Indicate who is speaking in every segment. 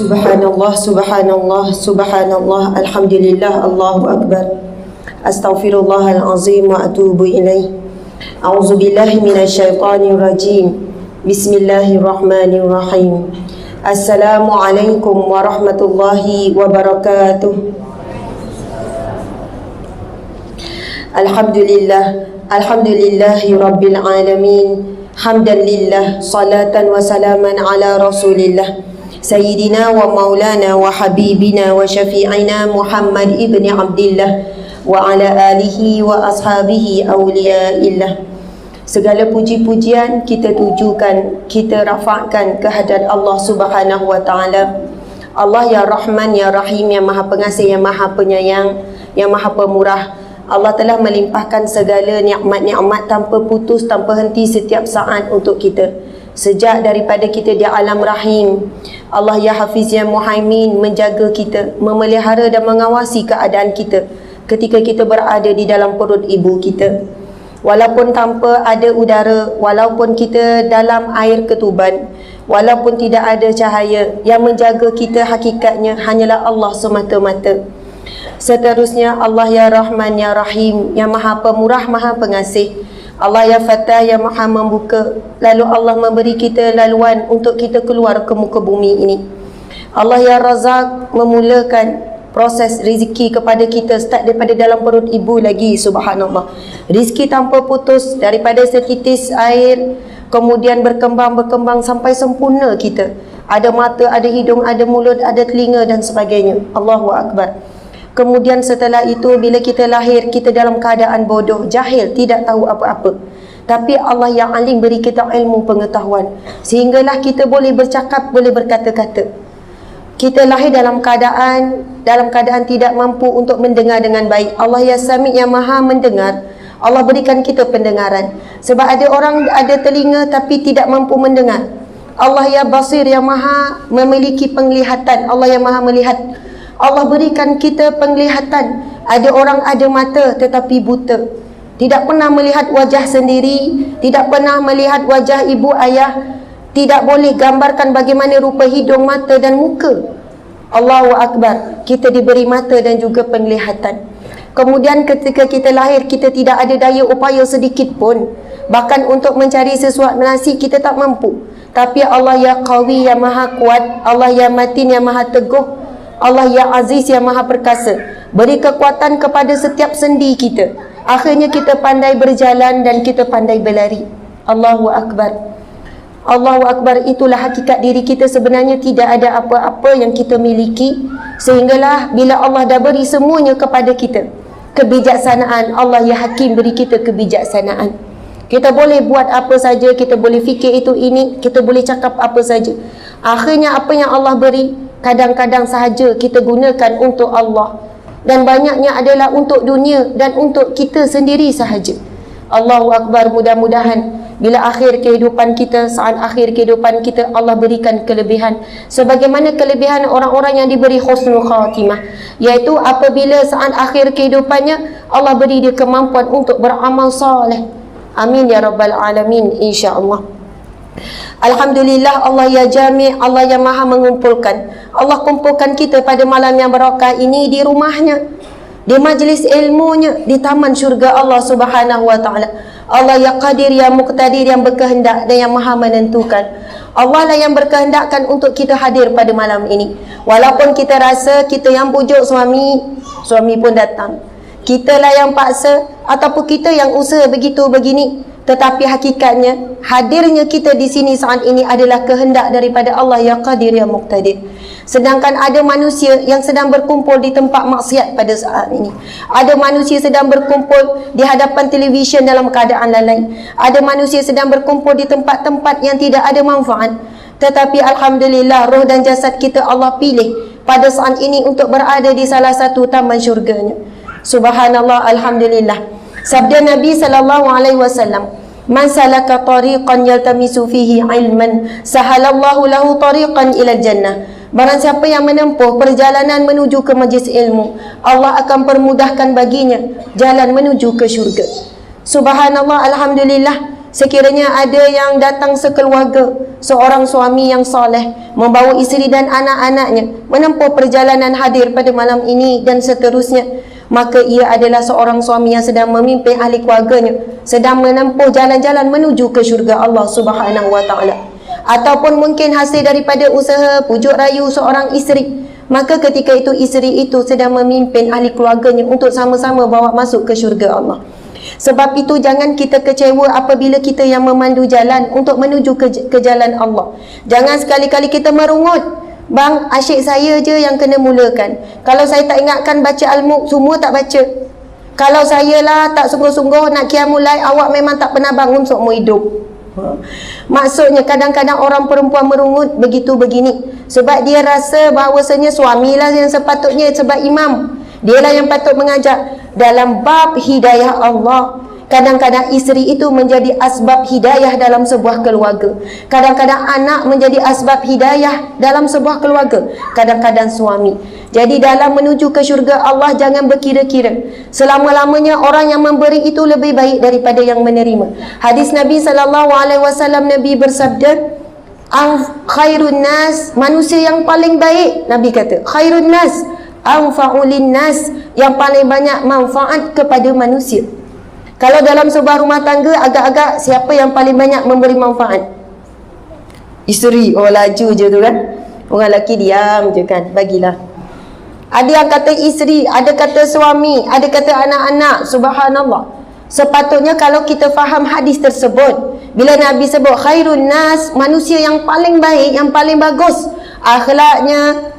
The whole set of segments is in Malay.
Speaker 1: Subhanallah, subhanallah, subhanallah, alhamdulillah, Allahu akbar. Astaghfirullahalazim wa atubu ilaih. A'udzubillahi minasyaitonir rajim. Bismillahirrahmanirrahim. Assalamualaikum warahmatullahi wabarakatuh. Alhamdulillah, alhamdulillahi rabbil alamin. Hamdan lillah, salatan wa salaman ala rasulillah Sayyidina wa maulana wa habibina wa syafi'ina Muhammad ibn Abdillah wa ala alihi wa ashabihi awliyaillah. Segala puji-pujian kita tujukan, kita rafa'kan kehadrat Allah subhanahu wa ta'ala. Allah ya Rahman, ya Rahim, yang maha pengasih, yang maha penyayang, yang maha pemurah. Allah telah melimpahkan segala nikmat-nikmat tanpa putus, tanpa henti setiap saat untuk kita. Sejak daripada kita di alam rahim, Allah ya Hafiz ya Muhaimin menjaga kita, memelihara dan mengawasi keadaan kita ketika kita berada di dalam perut ibu kita. Walaupun tanpa ada udara, walaupun kita dalam air ketuban, walaupun tidak ada cahaya, yang menjaga kita hakikatnya hanyalah Allah semata-mata. Seterusnya Allah ya Rahman ya Rahim, yang maha pemurah, maha pengasih. Allah ya Fatah, yang maha membuka. Lalu Allah memberi kita laluan untuk kita keluar ke muka bumi ini. Allah ya Razak, memulakan proses rezeki kepada kita start daripada dalam perut ibu lagi. Subhanallah, rezeki tanpa putus daripada setitis air, kemudian berkembang sampai sempurna kita. Ada mata, ada hidung, ada mulut, ada telinga dan sebagainya. Allahu Akbar. Kemudian setelah itu, bila kita lahir, kita dalam keadaan bodoh, jahil, tidak tahu apa-apa. Tapi Allah yang alim beri kita ilmu pengetahuan, sehinggalah kita boleh bercakap, boleh berkata-kata. Kita lahir dalam keadaan tidak mampu untuk mendengar dengan baik. Allah ya Sami, yang maha mendengar. Allah berikan kita pendengaran. Sebab ada orang ada telinga tapi tidak mampu mendengar. Allah ya Basir, yang maha memiliki penglihatan. Allah yang maha melihat. Allah berikan kita penglihatan. Ada orang ada mata tetapi buta, tidak pernah melihat wajah sendiri, tidak pernah melihat wajah ibu ayah, tidak boleh gambarkan bagaimana rupa hidung, mata dan muka. Allahu Akbar. Kita diberi mata dan juga penglihatan. Kemudian ketika kita lahir, kita tidak ada daya upaya sedikit pun. Bahkan untuk mencari sesuatu nasi kita tak mampu. Tapi Allah ya Qawi, yang maha kuat. Allah ya Matin, yang maha teguh. Allah ya Aziz, yang maha perkasa, beri kekuatan kepada setiap sendi kita. Akhirnya kita pandai berjalan dan kita pandai berlari. Allahu Akbar. Allahu Akbar. Itulah hakikat diri kita. Sebenarnya tidak ada apa-apa yang kita miliki, sehinggalah bila Allah dah beri semuanya kepada kita. Kebijaksanaan, Allah ya Hakim beri kita kebijaksanaan. Kita boleh buat apa saja, kita boleh fikir itu ini, kita boleh cakap apa saja. Akhirnya apa yang Allah beri, kadang-kadang sahaja kita gunakan untuk Allah, dan banyaknya adalah untuk dunia dan untuk kita sendiri sahaja. Allahu Akbar. Mudah-mudahan bila akhir kehidupan kita, saat akhir kehidupan kita, Allah berikan kelebihan sebagaimana kelebihan orang-orang yang diberi husnul khatimah, iaitu apabila saat akhir kehidupannya Allah beri dia kemampuan untuk beramal soleh. Amin ya rabbal alamin, insya-Allah. Alhamdulillah, Allah ya Jami', Allah yang maha mengumpulkan. Allah kumpulkan kita pada malam yang barakah ini di rumahnya, di majlis ilmunya, di taman syurga Allah subhanahu wa ta'ala. Allah ya Qadir, yang Muqtadir, yang berkehendak dan yang maha menentukan. Allah lah yang berkehendakkan untuk kita hadir pada malam ini. Walaupun kita rasa kita yang pujuk suami pun datang, kita lah yang paksa, ataupun kita yang usaha begitu begini, tetapi hakikatnya hadirnya kita di sini saat ini adalah kehendak daripada Allah ya Qadir, ya Muqtadir. Sedangkan ada manusia yang sedang berkumpul di tempat maksiat pada saat ini. Ada manusia sedang berkumpul di hadapan televisyen dalam keadaan lalai. Ada manusia sedang berkumpul di tempat-tempat yang tidak ada manfaat. Tetapi alhamdulillah, roh dan jasad kita Allah pilih pada saat ini untuk berada di salah satu taman syurganya. Subhanallah, alhamdulillah. Sabda Nabi SAW, man salaka tariqan yaltamisu fihi ilman, sahalallahu lahu tariqan ila jannah. Barang siapa yang menempuh perjalanan menuju ke majlis ilmu, Allah akan permudahkan baginya jalan menuju ke syurga. Subhanallah, alhamdulillah. sekiranya ada yang datang sekeluarga, seorang suami yang soleh membawa isteri dan anak-anaknya menempuh perjalanan hadir pada malam ini dan seterusnya, maka ia adalah seorang suami yang sedang memimpin ahli keluarganya, sedang menempuh jalan-jalan menuju ke syurga Allah Subhanahu wa taala. Ataupun mungkin hasil daripada usaha pujuk rayu seorang isteri, maka ketika itu isteri itu sedang memimpin ahli keluarganya untuk sama-sama bawa masuk ke syurga Allah. Sebab itu jangan kita kecewa apabila kita yang memandu jalan untuk menuju ke jalan Allah. Jangan sekali-kali kita merungut, bang, asyik saya je yang kena mulakan. Kalau saya tak ingatkan baca Al-Mulk, semua tak baca. Kalau saya lah tak sungguh-sungguh nak qiyamul lail, awak memang tak pernah bangun seumur hidup. Maksudnya kadang-kadang orang perempuan merungut begitu begini, sebab dia rasa bahawasanya suamilah yang sepatutnya, sebab imam, dialah yang patut mengajar. Dalam bab hidayah Allah, kadang-kadang isteri itu menjadi asbab hidayah dalam sebuah keluarga. Kadang-kadang anak menjadi asbab hidayah dalam sebuah keluarga. Kadang-kadang suami. Jadi dalam menuju ke syurga Allah, jangan berkira-kira. Selama-lamanya orang yang memberi itu lebih baik daripada yang menerima. Hadis Nabi SAW, Nabi bersabda, khairun nas, manusia yang paling baik, Nabi kata, khairun nas anfa'ulin nas, yang paling banyak manfaat kepada manusia. Kalau dalam sebuah rumah tangga, agak-agak siapa yang paling banyak memberi manfaat? Isteri. Oh, laju je tu kan. Orang lelaki diam je kan, bagilah. Ada yang kata isteri, ada kata suami, ada kata anak-anak. Subhanallah. Sepatutnya kalau kita faham hadis tersebut, bila Nabi sebut khairun nas, manusia yang paling baik, yang paling bagus akhlaknya,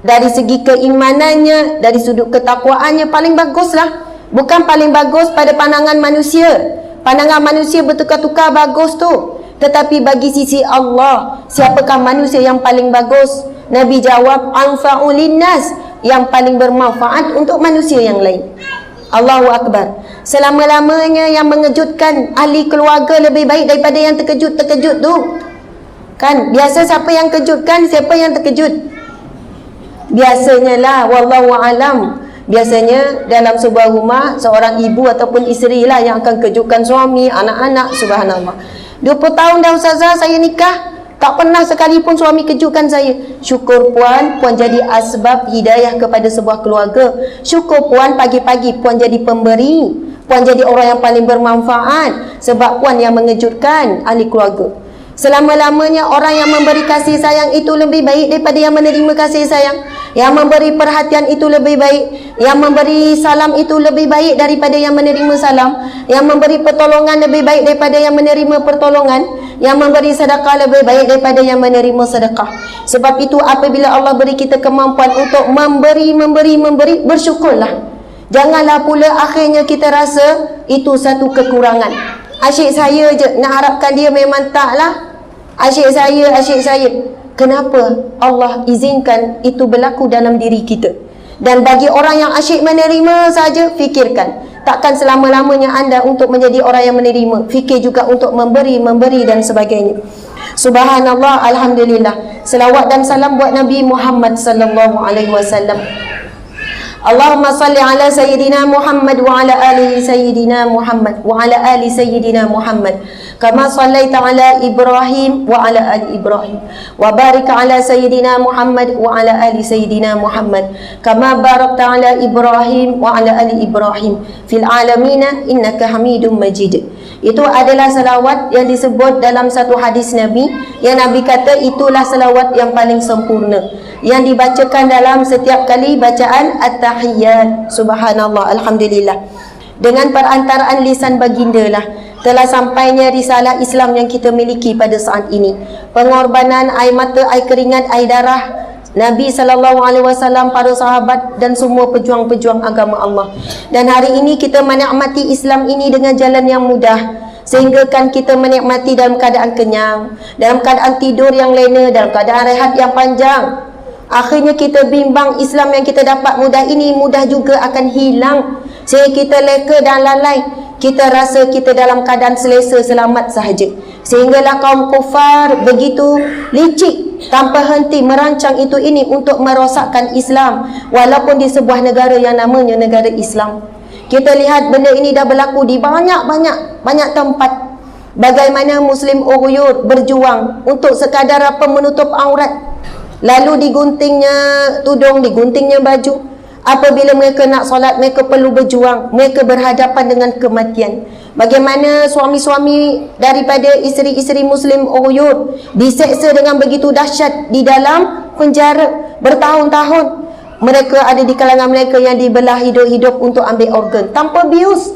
Speaker 1: dari segi keimanannya, dari sudut ketakwaannya, paling baguslah. Bukan paling bagus pada pandangan manusia. Pandangan manusia bertukar-tukar bagus tu. Tetapi bagi sisi Allah, siapakah manusia yang paling bagus? Nabi jawab, anfa'ulin nas, yang paling bermanfaat untuk manusia yang lain. Allahu Akbar. Selama-lamanya yang mengejutkan ahli keluarga lebih baik daripada yang terkejut-terkejut tu. Kan? Biasa siapa yang kejutkan, siapa yang terkejut? Biasanya lah, wallahu alam, biasanya dalam sebuah rumah, seorang ibu ataupun isteri lah yang akan kejutkan suami, anak-anak. Subhanallah. 20 tahun dah ustazah saya nikah, tak pernah sekalipun suami kejutkan saya. Syukur puan, puan jadi asbab hidayah kepada sebuah keluarga. Syukur puan, pagi-pagi puan jadi pemberi, puan jadi orang yang paling bermanfaat, sebab puan yang mengejutkan ahli keluarga. Selama-lamanya orang yang memberi kasih sayang itu lebih baik daripada yang menerima kasih sayang. Yang memberi perhatian itu lebih baik, yang memberi salam itu lebih baik daripada yang menerima salam. Yang memberi pertolongan lebih baik daripada yang menerima pertolongan. Yang memberi sedekah lebih baik daripada yang menerima sedekah. Sebab itu apabila Allah beri kita kemampuan untuk memberi, bersyukurlah. Janganlah pula akhirnya kita rasa itu satu kekurangan. Asyik saya je, nak harapkan dia memang taklah. Asyik saya. Kenapa Allah izinkan itu berlaku dalam diri kita? Dan bagi orang yang asyik menerima saja, fikirkan, takkan selama-lamanya anda untuk menjadi orang yang menerima. Fikir juga untuk memberi dan sebagainya. Subhanallah, alhamdulillah. Selawat dan salam buat Nabi Muhammad sallallahu alaihi wasallam. Allahumma salli ala sayyidina Muhammad wa ala ali sayyidina Muhammad wa ala ali sayyidina Muhammad kama sallaita ala Ibrahim wa ala ali Ibrahim wa barik ala sayyidina Muhammad wa ala ali sayyidina Muhammad kama barakta ala Ibrahim wa ala ali Ibrahim fil alamina innaka Hamidum Majid. Itu adalah salawat yang disebut dalam satu hadis Nabi, yang Nabi kata itulah salawat yang paling sempurna, yang dibacakan dalam setiap kali bacaan at-tahiyyat. Subhanallah, alhamdulillah. Dengan perantaraan lisan baginda lah telah sampainya risalah Islam yang kita miliki pada saat ini. Pengorbanan air mata, air keringat, air darah Nabi SAW, para sahabat dan semua pejuang-pejuang agama Allah. Dan hari ini kita menikmati Islam ini dengan jalan yang mudah, sehingga kan kita menikmati dalam keadaan kenyang, dalam keadaan tidur yang lena, dalam keadaan rehat yang panjang. Akhirnya kita bimbang Islam yang kita dapat mudah ini mudah juga akan hilang, sehingga kita leka dan lalai. Kita rasa kita dalam keadaan selesa, selamat sahaja. Sehinggalah kaum kufar begitu licik, tanpa henti merancang itu ini untuk merosakkan Islam, walaupun di sebuah negara yang namanya negara Islam. Kita lihat benda ini dah berlaku di banyak tempat. Bagaimana Muslim Uyghur berjuang untuk sekadar apa, menutup aurat. Lalu diguntingnya tudung, diguntingnya baju. Apabila mereka nak solat, mereka perlu berjuang. Mereka berhadapan dengan kematian. Bagaimana suami-suami daripada isteri-isteri Muslim Uyghur diseksa dengan begitu dahsyat di dalam penjara bertahun-tahun. Mereka ada di kalangan mereka yang dibelah hidup-hidup untuk ambil organ tanpa bius.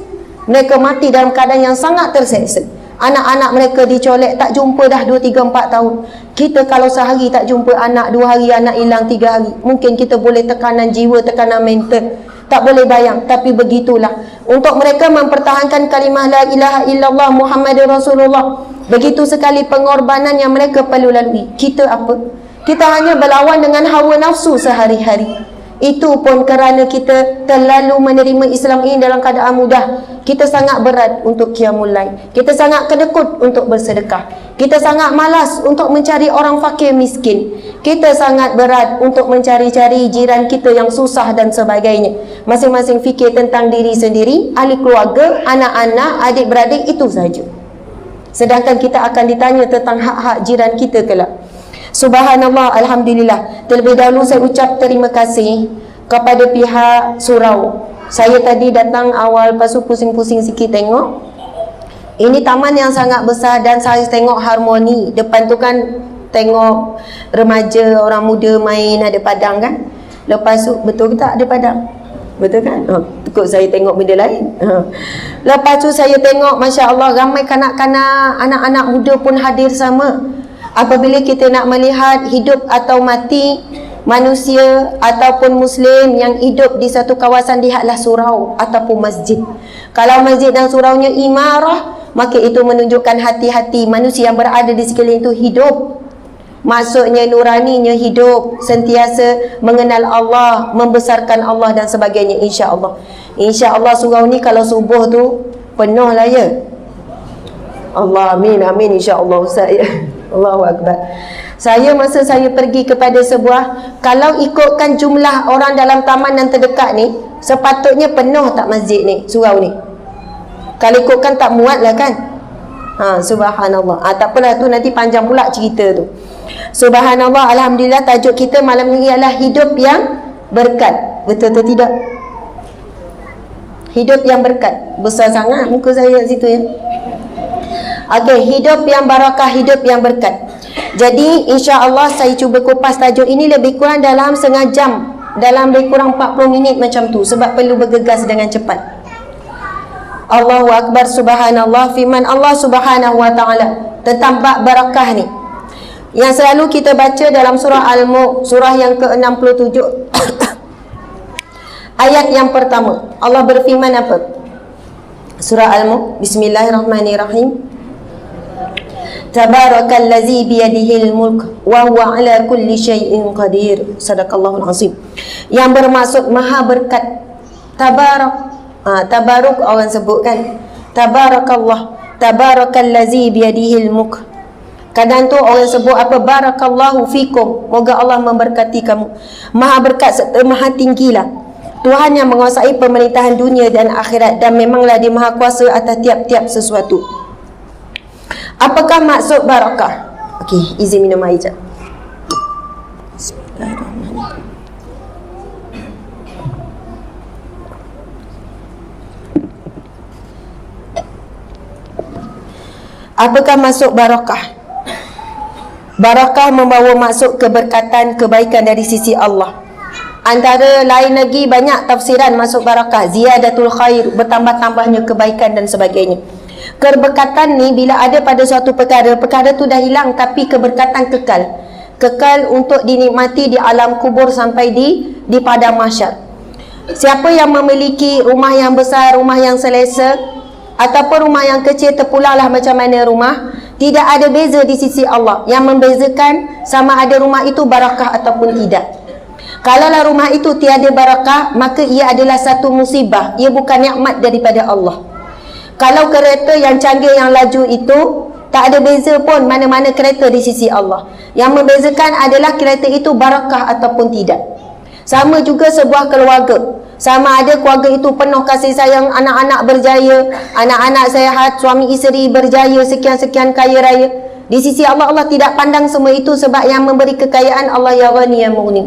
Speaker 1: Mereka mati dalam keadaan yang sangat terseksa. Anak-anak mereka dicolek, tak jumpa dah 2, 3, 4 tahun. Kita kalau sehari tak jumpa anak, 2 hari anak hilang, 3 hari, mungkin kita boleh tekanan jiwa, tekanan mental. Tak boleh bayang, tapi begitulah. Untuk mereka mempertahankan kalimah la ilaha illallah Muhammadur Rasulullah. Begitu sekali pengorbanan yang mereka perlu lalui. Kita apa? Kita hanya berlawan dengan hawa nafsu sehari-hari. Itu pun kerana kita terlalu menerima Islam ini dalam keadaan mudah. Kita sangat berat untuk qiyamul lail. Kita sangat kedekut untuk bersedekah. Kita sangat malas untuk mencari orang fakir miskin. Kita sangat berat untuk mencari-cari jiran kita yang susah dan sebagainya. Masing-masing fikir tentang diri sendiri, ahli keluarga, anak-anak, adik-beradik, itu saja. Sedangkan kita akan ditanya tentang hak-hak jiran kita kelak. Subhanallah, alhamdulillah. Terlebih dahulu saya ucap terima kasih kepada pihak surau. Saya tadi datang awal, lepas tu pusing-pusing sikit tengok. Ini taman yang sangat besar dan saya tengok harmoni. Depan tu kan tengok remaja, orang muda main, ada padang kan. Lepas tu, betul ke tak ada padang? Betul kan? Takut saya tengok benda lain. Lepas tu saya tengok, Masya Allah, ramai kanak-kanak, anak-anak muda pun hadir sama. Apabila kita nak melihat hidup atau mati manusia ataupun Muslim yang hidup di satu kawasan, lihatlah surau ataupun masjid. Kalau masjid dan suraunya imarah, maka itu menunjukkan hati-hati manusia yang berada di sekeliling itu hidup. Maksudnya nuraninya hidup, sentiasa mengenal Allah, membesarkan Allah dan sebagainya, insya-Allah. Insya-Allah surau ni kalau subuh tu penuh lah ya. Allah, amin, amin, insya-Allah Ustaz ya. Allahu Akbar. Saya masa saya pergi kepada sebuah, kalau ikutkan jumlah orang dalam taman yang terdekat ni, sepatutnya penuh tak masjid ni, surau ni. Kalau ikutkan tak muat lah kan. Subhanallah. Tak apalah, tu nanti panjang pula cerita tu. Subhanallah, alhamdulillah. Tajuk kita malam ini ialah hidup yang berkat. Betul atau tidak? Hidup yang berkat. Besar sangat muka saya kat situ ya. Okey, hidup yang barakah, hidup yang berkat. Jadi insya-Allah saya cuba kupas tajuk ini lebih kurang dalam setengah jam, dalam lebih kurang 40 minit macam tu, sebab perlu bergegas dengan cepat. Allahu Akbar, subhanallah. Firman Allah Subhanahu wa taala tentang bab barakah ni, yang selalu kita baca dalam surah Al-Mulk, surah yang ke-67 ayat yang pertama. Allah berfirman apa? Surah Al-Mulk, bismillahirrahmanirrahim. Tabarakallazi biyadihil mulk wa huwa ala kulli syai'in qadir. Sadaqallahul azim. Yang bermaksud maha berkat. Tabarak, tabaruk orang sebut kan. Tabarakallah, tabarakallazi biyadihil mulk. Kadang tu orang sebut apa? Barakallahu fikum, moga Allah memberkati kamu. Maha berkat serta maha tinggilah Tuhan yang menguasai pemerintahan dunia dan akhirat, dan memanglah dia maha kuasa atas tiap-tiap sesuatu. Apakah maksud barakah? Okey, izin minum air jap. Bismillahirrahmanirrahim. Apakah maksud barakah? Barakah membawa maksud keberkatan, kebaikan dari sisi Allah. Antara lain lagi banyak tafsiran masuk barakah, ziyadatul khair, bertambah-tambahnya kebaikan dan sebagainya. Keberkatan ni bila ada pada suatu perkara, perkara tu dah hilang, tapi keberkatan kekal. Kekal untuk dinikmati di alam kubur sampai di padang mahsyar. Siapa yang memiliki rumah yang besar, rumah yang selesa, ataupun rumah yang kecil, terpulanglah macam mana rumah, tidak ada beza di sisi Allah. Yang membezakan sama ada rumah itu barakah ataupun tidak. Kalaulah rumah itu tiada barakah, maka ia adalah satu musibah, ia bukan nikmat daripada Allah. Kalau kereta yang canggih, yang laju itu, tak ada beza pun mana-mana kereta di sisi Allah. Yang membezakan adalah kereta itu barakah ataupun tidak. Sama juga sebuah keluarga. Sama ada keluarga itu penuh kasih sayang, anak-anak berjaya, anak-anak sehat, suami isteri berjaya, sekian-sekian kaya raya. Di sisi Allah, Allah tidak pandang semua itu, sebab yang memberi kekayaan Allah ya Ghani ya Mughni.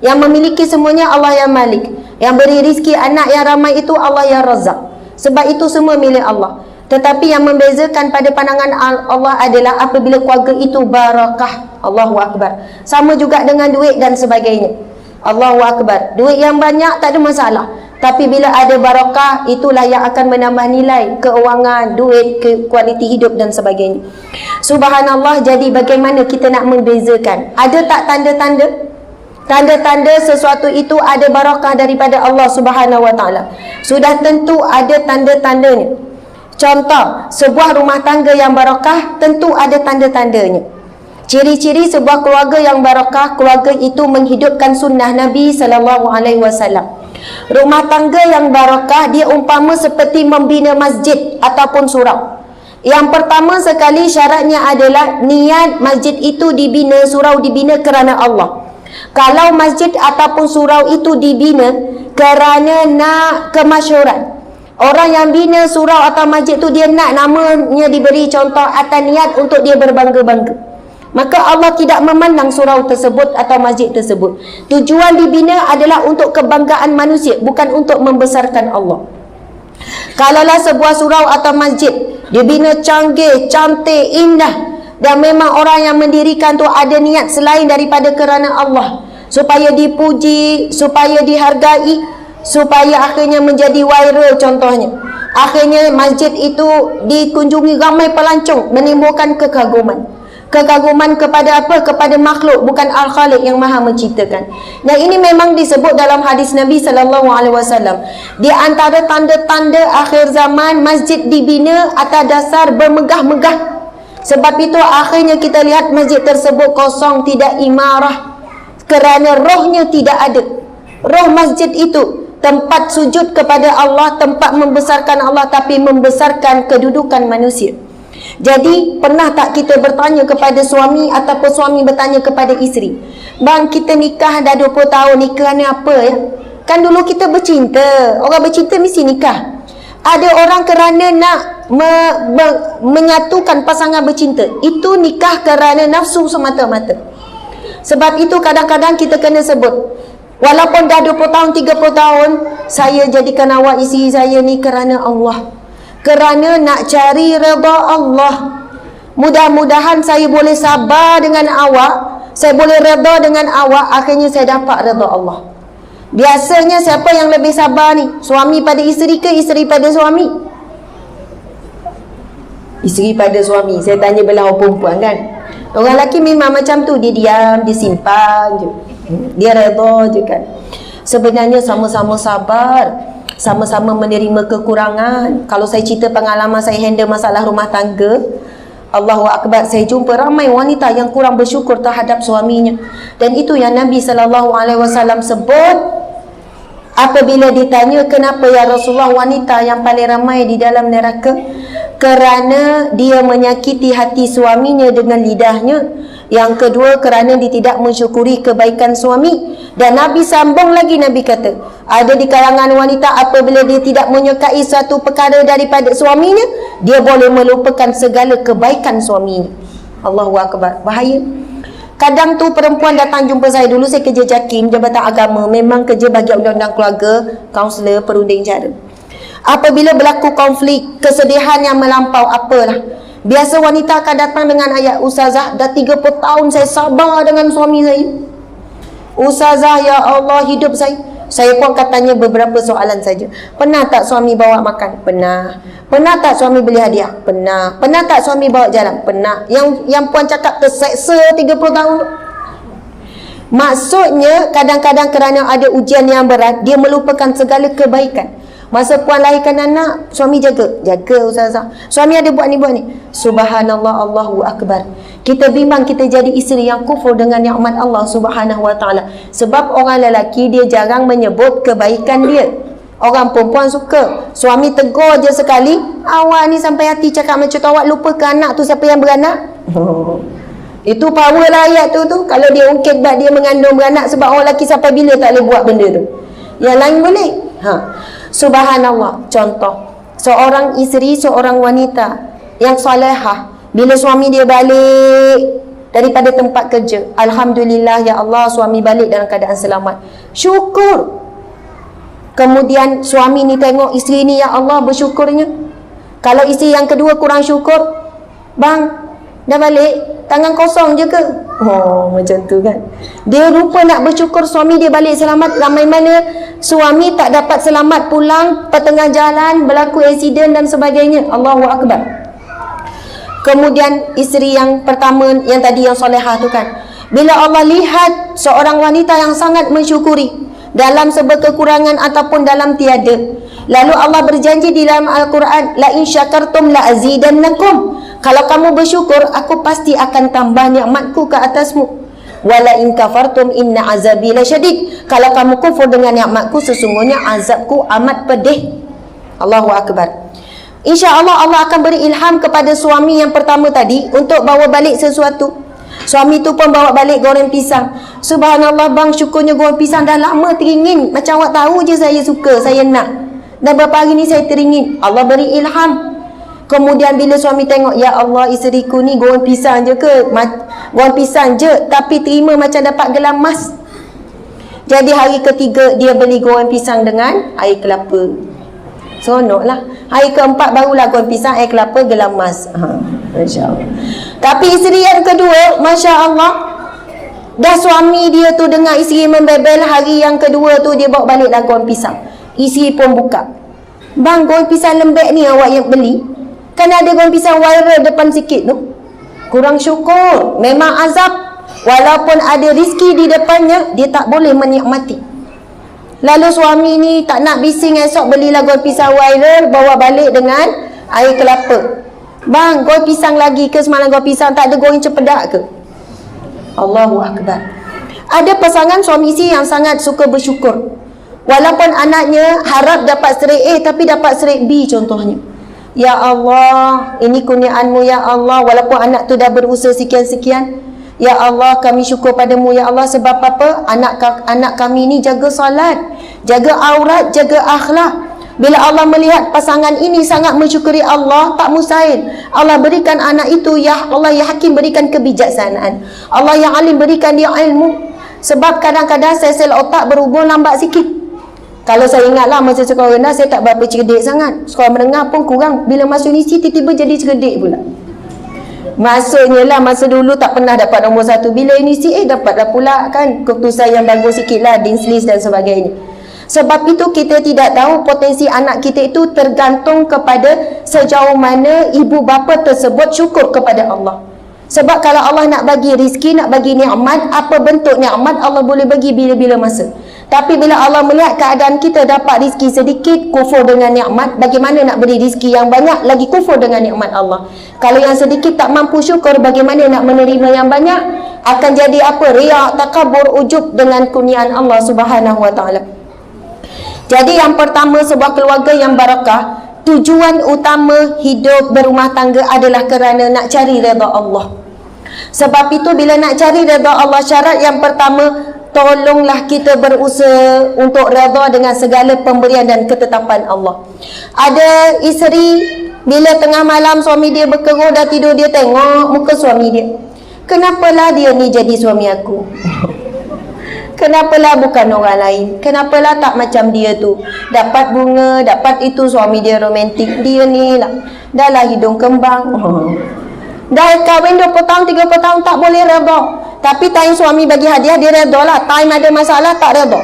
Speaker 1: Yang memiliki semuanya Allah yang Malik. Yang beri rizki anak yang ramai itu Allah yang Razak. Sebab itu semua milik Allah. Tetapi yang membezakan pada pandangan Allah adalah apabila keluarga itu barakah. Allahu Akbar. Sama juga dengan duit dan sebagainya. Allahu Akbar. Duit yang banyak tak ada masalah. Tapi bila ada barakah, itulah yang akan menambah nilai keuangan, duit, kualiti hidup dan sebagainya. Subhanallah, jadi bagaimana kita nak membezakan? Ada tak tanda-tanda? Tanda-tanda sesuatu itu ada barakah daripada Allah Subhanahu Wa Taala. Sudah tentu ada tanda-tandanya. Contoh, sebuah rumah tangga yang barakah tentu ada tanda-tandanya. Ciri-ciri sebuah keluarga yang barakah, keluarga itu menghidupkan sunnah Nabi sallallahu alaihi wasallam. Rumah tangga yang barakah dia umpama seperti membina masjid ataupun surau. Yang pertama sekali syaratnya adalah niat masjid itu dibina, surau dibina kerana Allah. Kalau masjid ataupun surau itu dibina kerana nak kemasyhuran, orang yang bina surau atau masjid tu dia nak namanya diberi contoh atas niat untuk dia berbangga-bangga, maka Allah tidak memandang surau tersebut atau masjid tersebut. Tujuan dibina adalah untuk kebanggaan manusia, bukan untuk membesarkan Allah. Kalaulah sebuah surau atau masjid dibina canggih, cantik, indah, dan memang orang yang mendirikan tu ada niat selain daripada kerana Allah, supaya dipuji, supaya dihargai, supaya akhirnya menjadi viral contohnya. Akhirnya masjid itu dikunjungi ramai pelancong, menimbulkan kekaguman. Kekaguman kepada apa? Kepada makhluk, bukan Al-Khaliq yang Maha menciptakan. Dan ini memang disebut dalam hadis Nabi sallallahu alaihi wasallam. Di antara tanda-tanda akhir zaman, masjid dibina atas dasar bermegah-megah. Sebab itu akhirnya kita lihat masjid tersebut kosong, tidak imarah, kerana rohnya tidak ada. Roh masjid itu tempat sujud kepada Allah, tempat membesarkan Allah, tapi membesarkan kedudukan manusia. Jadi pernah tak kita bertanya kepada suami ataupun suami bertanya kepada isteri, bang, kita nikah dah 20 tahun, nikah ni apa ya? Kan dulu kita bercinta, orang bercinta mesti nikah. Ada orang kerana nak menyatukan pasangan bercinta, itu nikah kerana nafsu semata-mata. Sebab itu kadang-kadang kita kena sebut, walaupun dah 20 tahun, 30 tahun, saya jadikan awak isteri saya ni kerana Allah, kerana nak cari redha Allah. Mudah-mudahan saya boleh sabar dengan awak, saya boleh redha dengan awak, akhirnya saya dapat redha Allah. Biasanya siapa yang lebih sabar ni? Suami pada isteri ke isteri pada suami? Isteri pada suami. Saya tanya belah orang perempuan kan. Orang lelaki memang macam tu, dia diam, dia simpan je, dia redha je kan. Sebenarnya sama-sama sabar, sama-sama menerima kekurangan. Kalau saya cerita pengalaman saya handle masalah rumah tangga, Allahu Akbar, saya jumpa ramai wanita yang kurang bersyukur terhadap suaminya. Dan itu yang Nabi SAW sebut apabila ditanya, kenapa ya Rasulullah wanita yang paling ramai di dalam neraka? Kerana dia menyakiti hati suaminya dengan lidahnya. Yang kedua, kerana dia tidak mensyukuri kebaikan suami. Dan Nabi sambung lagi, Nabi kata, ada di kalangan wanita apabila dia tidak menyukai satu perkara daripada suaminya, dia boleh melupakan segala kebaikan suaminya. Allahu Akbar, bahaya. Kadang tu perempuan datang jumpa saya, dulu saya kerja JAKIM, Jabatan Agama, memang kerja bagi undang-undang keluarga, kaunselor, perunding cara. Apabila berlaku konflik, kesedihan yang melampau, apalah, biasa wanita akan datang dengan ayat, Ustazah, dah 30 tahun saya sabar dengan suami saya. Ustazah, ya Allah, hidup saya. Saya pun akan tanya beberapa soalan saja. Pernah tak suami bawa makan? Pernah. Pernah tak suami beli hadiah? Pernah. Pernah tak suami bawa jalan? Pernah. Yang puan cakap terseksa 30 tahun. Maksudnya kadang-kadang kerana ada ujian yang berat, dia melupakan segala kebaikan. Masa puan lahirkan anak, suami jaga Ustazah. Suami ada buat ni buat ni. Subhanallah, Allahu Akbar. Kita bimbang kita jadi isteri yang kufur dengan nikmat Allah Subhanahu Wa Taala. Sebab orang lelaki dia jarang menyebut kebaikan dia. Orang perempuan suka. Suami tegur je sekali, awak ni sampai hati cakap macam tu, awak lupa ke anak tu siapa yang beranak? Itu power lah ayat tu. Kalau dia ungkit bab dia mengandung beranak sebab orang lelaki sampai bila tak boleh buat benda tu. Yang lain boleh. Subhanallah. Contoh, seorang isteri, seorang wanita yang salihah, bila suami dia balik daripada tempat kerja, alhamdulillah, ya Allah, suami balik dalam keadaan selamat, syukur. Kemudian suami ni tengok isteri ni, ya Allah, bersyukurnya. Kalau isteri yang kedua kurang syukur, bang, dah balik tangan kosong je ke? Macam tu kan. Dia lupa nak bersyukur suami dia balik selamat. Ramai mana suami tak dapat selamat pulang, pertengah jalan berlaku aksiden dan sebagainya. Allahu Akbar. Kemudian isteri yang pertama, yang tadi yang solehah tu kan, bila Allah lihat seorang wanita yang sangat mensyukuri dalam sebuah kekurangan ataupun dalam tiada, lalu Allah berjanji di dalam Al-Quran, la in syakartum la azidannakum, kalau kamu bersyukur aku pasti akan tambah nikmatku ke atasmu, wala in kafartum inna azabi lasyadid, kalau kamu kufur dengan nikmatku sesungguhnya azabku amat pedih. Allahu Akbar. InsyaAllah Allah akan beri ilham kepada suami yang pertama tadi untuk bawa balik sesuatu. Suami tu pun bawa balik goreng pisang. Subhanallah bang, syukurnya goreng pisang dah lama teringin. Macam awak tahu je saya suka, saya nak. Dan beberapa hari ni saya teringin. Allah beri ilham. Kemudian bila suami tengok, ya Allah, isteriku ni goreng pisang je ke? Goreng pisang je, tapi terima macam dapat gelang emas. Jadi hari ketiga dia beli goreng pisang dengan air kelapa. Seronok lah. Hari keempat barulah goreng pisang, air kelapa, gelang emas. Masya Allah. Tapi isteri yang kedua, Masya Allah, dah suami dia tu dengar isteri membebel, hari yang kedua tu dia bawa baliklah goreng pisang. Isteri pun buka. Bang, goreng pisang lembek ni awak yang beli, kan ada goreng pisang viral depan sikit tu. Kurang syukur. Memang azab. Walaupun ada rizki di depannya, dia tak boleh menikmati. Lalu suami ni tak nak bising, esok belilah goreng pisang viral, bawa balik dengan air kelapa. Bang, goreng pisang lagi ke? Semalam goreng pisang tak ada goreng cepedak ke? Allahu Akbar. Ada pasangan suami isteri yang sangat suka bersyukur. Walaupun anaknya harap dapat straight A tapi dapat straight B contohnya. Ya Allah, ini kurniaanmu ya Allah. Walaupun anak tu dah berusaha sekian-sekian, ya Allah, kami syukur padamu ya Allah. Sebab apa? Anak kami ni jaga salat, jaga aurat, jaga akhlak. Bila Allah melihat pasangan ini sangat mensyukuri Allah, tak mustahil Allah berikan anak itu, ya Allah ya Hakim, berikan kebijaksanaan. Allah yang Alim, berikan dia ilmu. Sebab kadang-kadang sel-sel otak berhubung lambat sikit. Kalau saya ingatlah masa sekolah rendah saya tak berapa cerdik sangat. Sekolah menengah pun kurang. Bila masuk universiti tiba-tiba jadi cerdik pula. Maksudnya lah masa dulu tak pernah dapat nombor 1. Bila universiti dapatlah pula kan keputusan yang bagus sikit lah, Dean's List dan sebagainya. Sebab itu kita tidak tahu potensi anak kita itu tergantung kepada sejauh mana ibu bapa tersebut syukur kepada Allah. Sebab kalau Allah nak bagi rizki, nak bagi nikmat, apa bentuk nikmat Allah boleh bagi bila-bila masa. Tapi bila Allah melihat keadaan kita dapat rizki sedikit, kufur dengan nikmat, bagaimana nak beri rizki yang banyak, lagi kufur dengan nikmat Allah. Kalau yang sedikit tak mampu syukur, bagaimana nak menerima yang banyak? Akan jadi apa? Riak, takabur, ujub dengan kurniaan Allah Subhanahu Wa Taala. Jadi yang pertama, sebuah keluarga yang barakah, tujuan utama hidup berumah tangga adalah kerana nak cari redha Allah. Sebab itu bila nak cari redha Allah, syarat yang pertama, tolonglah kita berusaha untuk redha dengan segala pemberian dan ketetapan Allah. Ada isteri bila tengah malam suami dia berkeruh, dah tidur, dia tengok muka suami dia. Kenapalah dia ni jadi suami aku? Kenapalah bukan orang lain? Kenapalah tak macam dia tu? Dapat bunga, dapat itu, suami dia romantik. Dia ni lah, dah lah hidung kembang. Dah kahwin 20 tahun, 30 tahun tak boleh redha. Tapi time suami bagi hadiah dia redha lah. Time ada masalah tak redha.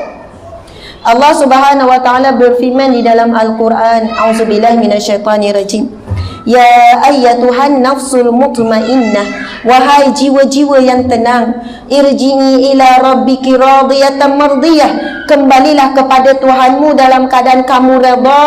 Speaker 1: Allah Subhanahu Wa Taala berfirman di dalam Al-Quran, A'udzubillahi minasyaitanirrajim. Ya ayyatuhan nafsul mutmainnah, wahai jiwa-jiwa yang tenang, irji'i ila rabbiki radiyatan mardiyah, kembalilah kepada Tuhanmu dalam keadaan kamu redha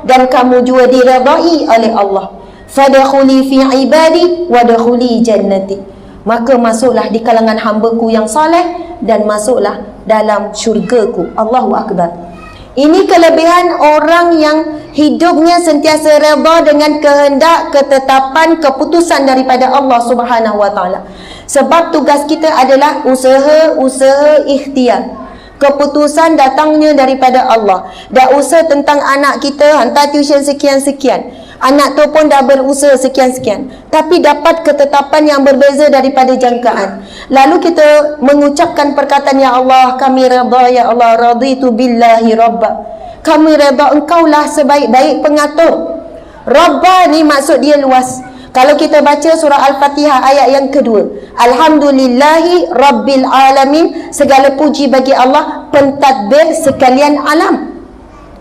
Speaker 1: dan kamu juga diredai oleh Allah. Fadkhuli fi ibadi wadkhuli jannati, maka masuklah di kalangan hamba-Ku yang soleh dan masuklah dalam syurga-Ku. Allahu Akbar. Ini kelebihan orang yang hidupnya sentiasa redha dengan kehendak, ketetapan, keputusan daripada Allah Subhanahu Wa Taala. Sebab tugas kita adalah usaha ikhtiar. Keputusan datangnya daripada Allah. Dah usaha tentang anak kita, hantar tuition sekian-sekian. Anak tu pun dah berusaha sekian-sekian. Tapi dapat ketetapan yang berbeza daripada jangkaan. Lalu kita mengucapkan perkataan, Ya Allah, kami redha, Ya Allah, raditu billahi rabba. Kami redha, Engkaulah sebaik-baik pengatur. Rabba ni maksud dia luas. Kalau kita baca surah Al-Fatihah ayat yang kedua, Alhamdulillahi Rabbil Alamin, segala puji bagi Allah pentadbir sekalian alam.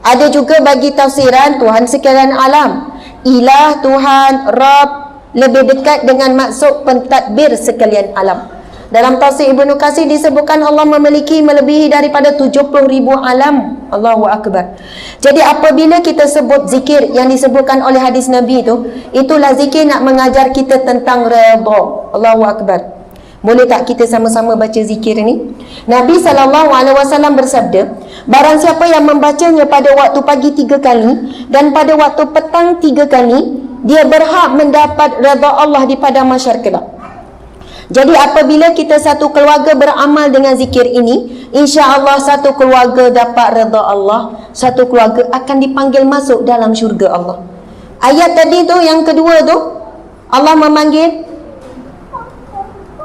Speaker 1: Ada juga bagi tafsiran Tuhan sekalian alam. Ilah, Tuhan, Rabb lebih dekat dengan maksud pentadbir sekalian alam. Dalam tafsir Ibnu Katsir disebutkan Allah memiliki melebihi daripada 70,000 alam. Allahu Akbar. Jadi apabila kita sebut zikir yang disebutkan oleh hadis Nabi itu, itulah zikir nak mengajar kita tentang redha. Allahu Akbar. Boleh tak kita sama-sama baca zikir ni? Nabi SAW bersabda, barang siapa yang membacanya pada waktu pagi 3 kali dan pada waktu petang 3 kali, dia berhak mendapat redha Allah di padang mahsyar kelak. Jadi apabila kita satu keluarga beramal dengan zikir ini, insya-Allah satu keluarga dapat redha Allah, satu keluarga akan dipanggil masuk dalam syurga Allah. Ayat tadi tu yang kedua tu, Allah memanggil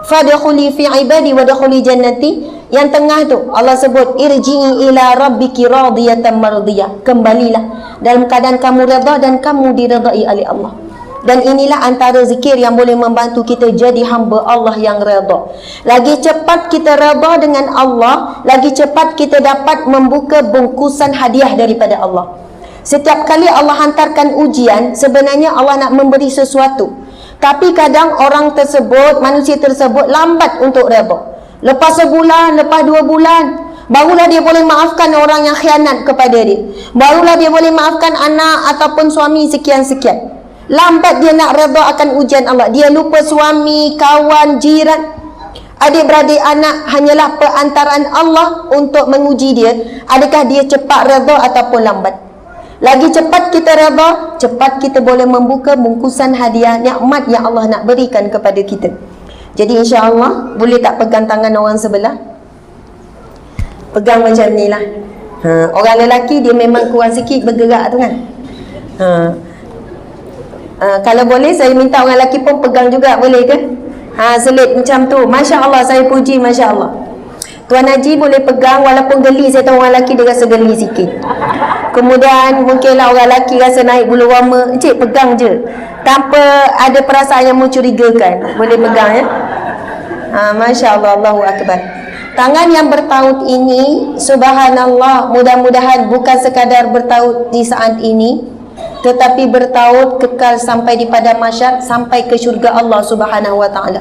Speaker 1: fadkhuli fi ibadi wadkhuli jannati. Yang tengah tu Allah sebut irji'i ila rabbiki radiyatan mardiyah. Kembalilah dalam keadaan kamu redha dan kamu diredai oleh Allah. Dan inilah antara zikir yang boleh membantu kita jadi hamba Allah yang redha. Lagi cepat kita redha dengan Allah, lagi cepat kita dapat membuka bungkusan hadiah daripada Allah. Setiap kali Allah hantarkan ujian, sebenarnya Allah nak memberi sesuatu. Tapi kadang orang tersebut, manusia tersebut lambat untuk redha. Lepas sebulan, lepas 2 bulan, barulah dia boleh maafkan orang yang khianat kepada dia. Barulah dia boleh maafkan anak ataupun suami sekian-sekian. Lambat dia nak redha akan ujian Allah. Dia lupa suami, kawan, jiran, adik-beradik, anak hanyalah perantaraan Allah untuk menguji dia. Adakah dia cepat redha ataupun lambat? Lagi cepat kita redha, cepat kita boleh membuka bungkusan hadiah nikmat yang Allah nak berikan kepada kita. Jadi insya-Allah boleh tak pegang tangan orang sebelah? Pegang macam ni lah. Orang lelaki dia memang kurang sikit bergerak tu kan. Kalau boleh saya minta orang lelaki pun pegang juga, boleh ke? Selit macam tu. Masya Allah, saya puji, Masya Allah. Tuan Haji boleh pegang, walaupun geli, saya tahu orang lelaki dia rasa geli sikit. Kemudian mungkinlah orang lelaki rasa naik bulu roma, cik pegang je tanpa ada perasaan yang mencurigakan. Boleh pegang ya. Masya Allah, Allahu Akbar. Tangan yang bertaut ini, subhanallah, mudah-mudahan bukan sekadar bertaut di saat ini, tetapi bertaut kekal sampai di padang mahsyar, sampai ke syurga Allah Subhanahu wa taala.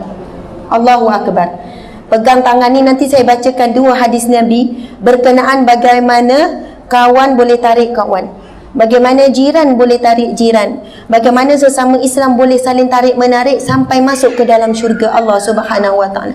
Speaker 1: Allahu Akbar. Pegang tangan ni, nanti saya bacakan 2 hadis Nabi berkenaan bagaimana kawan boleh tarik kawan, bagaimana jiran boleh tarik jiran, bagaimana sesama Islam boleh saling tarik menarik sampai masuk ke dalam syurga Allah Subhanahu wa taala.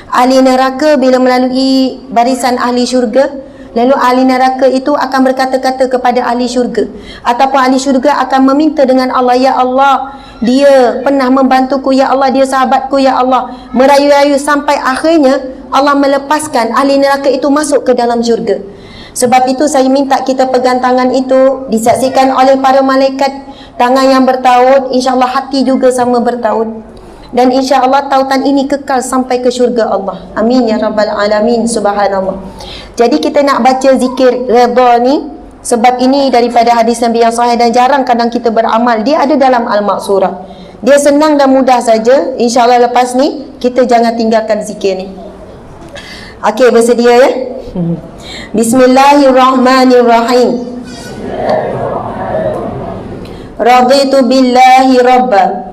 Speaker 1: Ahli neraka bila melalui barisan ahli syurga, lalu ahli neraka itu akan berkata-kata kepada ahli syurga, ataupun ahli syurga akan meminta dengan Allah, Ya Allah, dia pernah membantuku, Ya Allah, dia sahabatku, Ya Allah, merayu-rayu sampai akhirnya Allah melepaskan ahli neraka itu masuk ke dalam syurga. Sebab itu saya minta kita pegang tangan itu, disaksikan oleh para malaikat, tangan yang bertaut, insya-Allah hati juga sama bertaut. Dan insya-Allah tautan ini kekal sampai ke syurga Allah. Amin ya rabbal alamin. Subhanallah. Jadi kita nak baca zikir redha ni, sebab ini daripada hadis Nabi yang sahih dan jarang kadang kita beramal. Dia ada dalam Al-Maqsurah. Dia senang dan mudah saja. InsyaAllah lepas ni kita jangan tinggalkan zikir ni. Okey, bersedia ya? Bismillahirrahmanirrahim. Raditu billahi rabba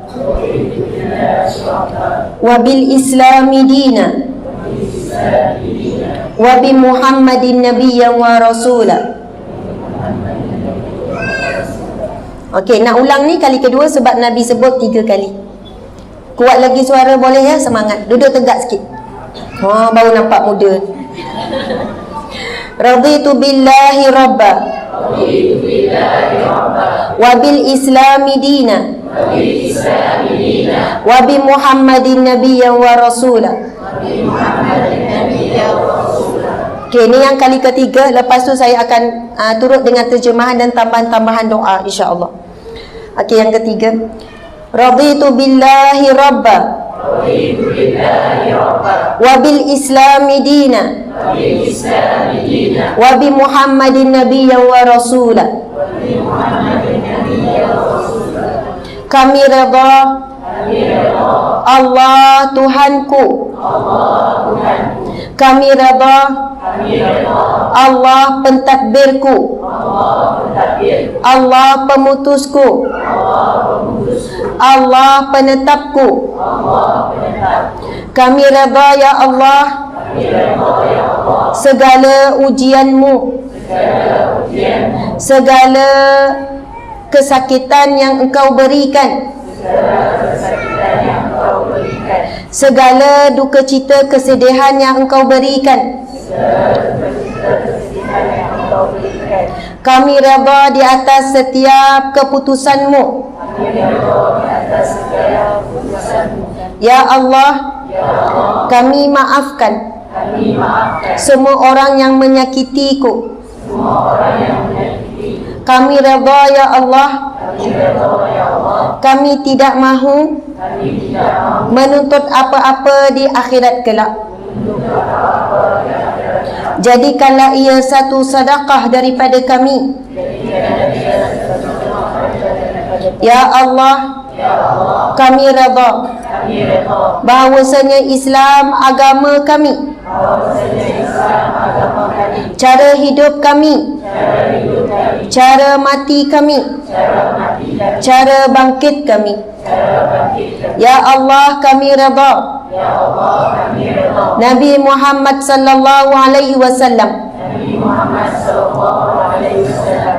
Speaker 1: wa bil islami dina wa bi Muhammadin nabiyyan wa rasula. Okey, nak ulang ni kali kedua sebab Nabi sebut 3 kali. Kuat lagi suara boleh ya, semangat. Duduk tegak sikit. Baru nampak muda. Raditu billahi rabba wa bil islami dina wa bi Muhammadin nabiyyan wa rasula. Okey, ni yang kali ketiga. Lepas tu saya akan turut dengan terjemahan dan tambahan-tambahan doa insya-Allah. Okey, yang ketiga. Raditu billahi rabba wa bil islami dina wa bi Muhammadin nabiyyan wa rasula. Kami redha Allah Tuhanku. Kami redha Allah pentadbirku. Allah pemutusku. Allah penetapku. Kami redha ya Allah segala ujianmu, segala kesakitan yang engkau berikan, segala duka cita kesedihan yang engkau berikan. Kami redha di atas setiap keputusanmu. Ya Allah, kami maafkan semua orang yang menyakitiku. Kami redha ya Allah, kami tidak mahu menuntut apa-apa di akhirat kelak. Jadikanlah ia satu sedekah daripada kami. Ya Allah, kami redha bahawasanya Islam agama kami, cara hidup kami, cara mati kami, cara bangkit kami. Ya Allah, kami redha Nabi Muhammad sallallahu alaihi wasallam,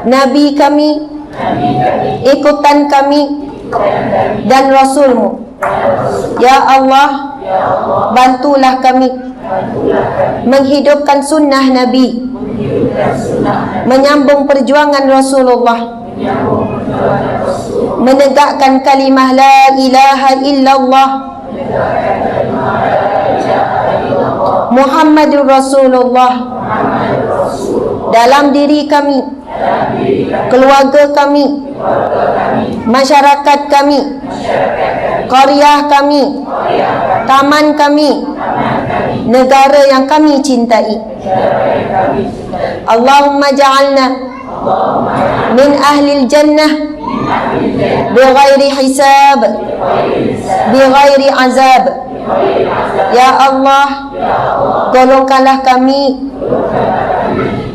Speaker 1: Nabi kami, ikutan kami, dan Rasulmu. Ya Allah, bantulah kami menghidupkan sunnah Nabi, menyambung perjuangan Rasulullah, menegakkan kalimah la ilaha illallah Muhammadur Rasulullah dalam diri kami, keluarga kami, masyarakat kami, qaryah kami, taman kami, negara yang kami cintai. Allahumma ja'alna min ahlil jannah bighairi hisab, bighairi azab. Ya Allah, golongkanlah kami,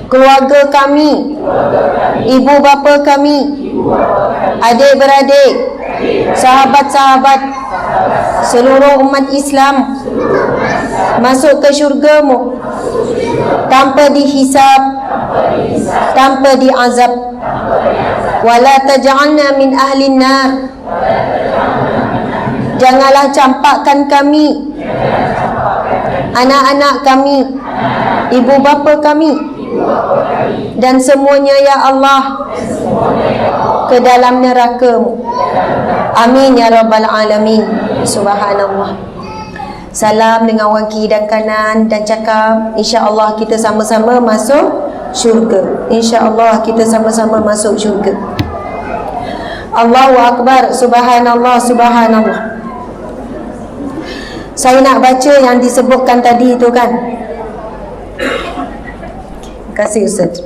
Speaker 1: keluarga kami, ibu bapa kami, adik-beradik, sahabat-sahabat, seluruh umat Islam masuk ke syurga-Mu tanpa dihisab, tanpa diazab. Wala taj'alna min ahlin nar, janganlah campakkan kami, anak-anak kami, ibu bapa kami, dan semuanya ya Allah ke dalam neraka-Mu. Amin ya rabbal alamin. Subhanallah. Salam dengan orang kiri dan kanan dan cakap, insya-Allah kita sama-sama masuk syurga. Insya-Allah kita sama-sama masuk syurga. Allahu akbar. Subhanallah, subhanallah. Saya nak baca yang disebutkan tadi itu kan. Terima kasih Ustaz.